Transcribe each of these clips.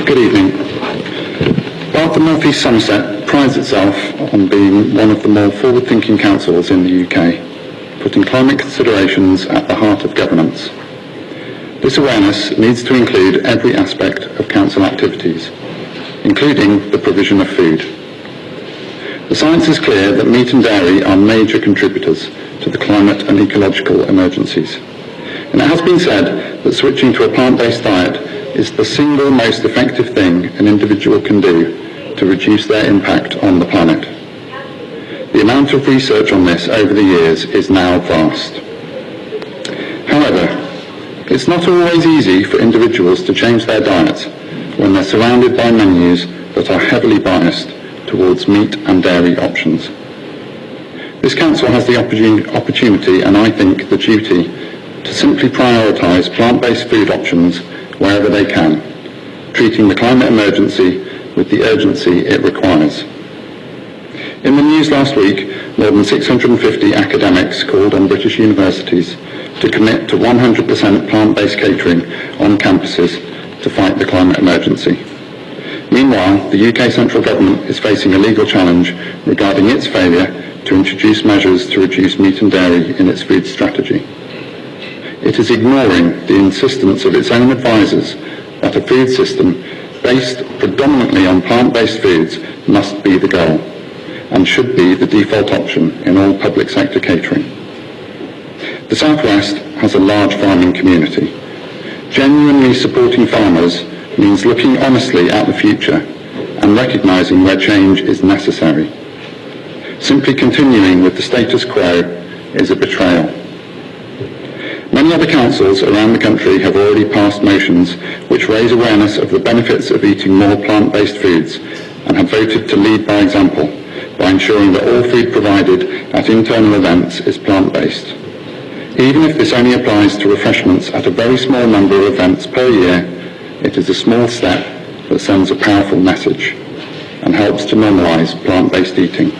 Good evening. Bath and North East Somerset prides itself on being one of the more forward-thinking councils in the UK, putting climate considerations at the heart of governance. This awareness needs to include every aspect of council activities, including the provision of food. The science is clear that meat and dairy are major contributors to the climate and ecological emergencies. And it has been said that switching to a plant-based diet is the single most effective thing an individual can do to reduce their impact on the planet. The amount of research on this over the years is now vast. However, it's not always easy for individuals to change their diets when they're surrounded by menus that are heavily biased towards meat and dairy options. This council has the opportunity, and I think the duty, to simply prioritise plant-based food options wherever they can, treating the climate emergency with the urgency it requires. In the news last week, more than 650 academics called on British universities to commit to 100% plant-based catering on campuses to fight the climate emergency. Meanwhile, the UK central government is facing a legal challenge regarding its failure to introduce measures to reduce meat and dairy in its food strategy. It is ignoring the insistence of its own advisers that a food system based predominantly on plant-based foods must be the goal and should be the default option in all public sector catering. The South West has a large farming community. Genuinely supporting farmers means looking honestly at the future and recognising where change is necessary. Simply continuing with the status quo is a betrayal. Many other councils around the country have already passed motions which raise awareness of the benefits of eating more plant-based foods and have voted to lead by example by ensuring that all food provided at internal events is plant-based. Even if this only applies to refreshments at a very small number of events per year, it is a small step that sends a powerful message and helps to normalise plant-based eating.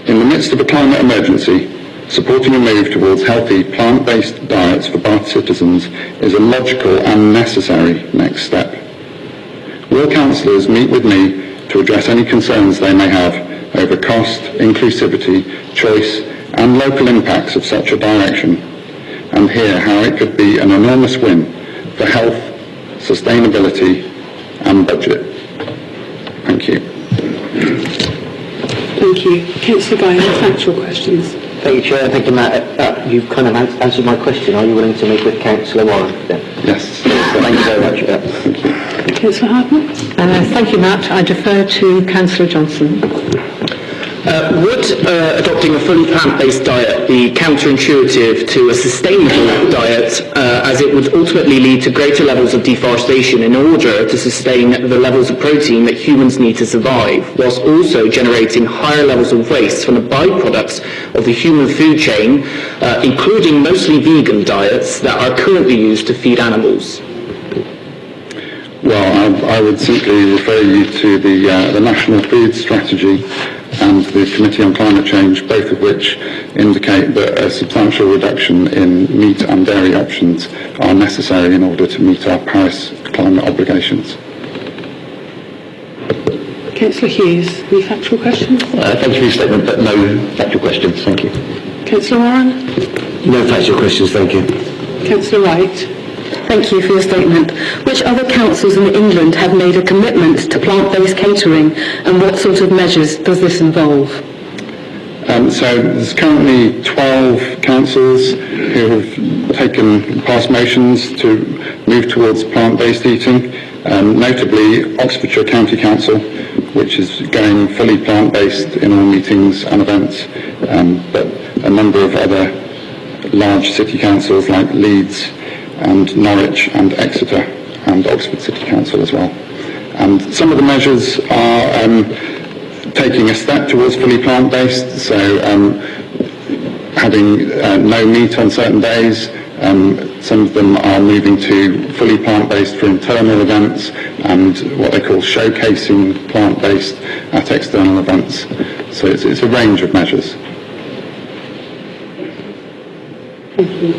In the midst of a climate emergency, supporting a move towards healthy plant-based diets for Bath citizens is a logical and necessary next step. Will councillors meet with me to address any concerns they may have over cost, inclusivity, choice and local impacts of such a direction, and hear how it could be an enormous win for health, sustainability and budget. Thank you. Thank you. Councillor Guy, factual questions. Thank you, Chair. Thank you, Matt. You've kind of answered my question. Are you willing to meet with Councillor Warren? Yes. So thank you very much for that. Thank you. Councillor Hardman? Thank you, Matt. I defer to Councillor Johnson. Would adopting a fully plant-based diet be counterintuitive to a sustainable diet, as it would ultimately lead to greater levels of deforestation in order to sustain the levels of protein that humans need to survive, whilst also generating higher levels of waste from the byproducts of the human food chain, including mostly vegan diets that are currently used to feed animals? Well, I would simply refer you to the National Food Strategy and the Committee on Climate Change, both of which indicate that a substantial reduction in meat and dairy options are necessary in order to meet our Paris climate obligations. Councillor Hughes, any factual questions? Thank you for your statement, but no factual questions. Thank you. Councillor Warren? No factual questions. Thank you. Councillor Wright? Thank you for your statement. Which other councils in England have made a commitment to plant-based catering, and what sort of measures does this involve? So there's currently 12 councils who have passed motions to move towards plant-based eating, notably Oxfordshire County Council, which is going fully plant-based in all meetings and events, but a number of other large city councils like Leeds and Norwich and Exeter and Oxford City Council as well. And some of the measures are taking a step towards fully plant-based, so having no meat on certain days. Some of them are moving to fully plant-based for internal events and what they call showcasing plant-based at external events. So it's a range of measures. Thank you.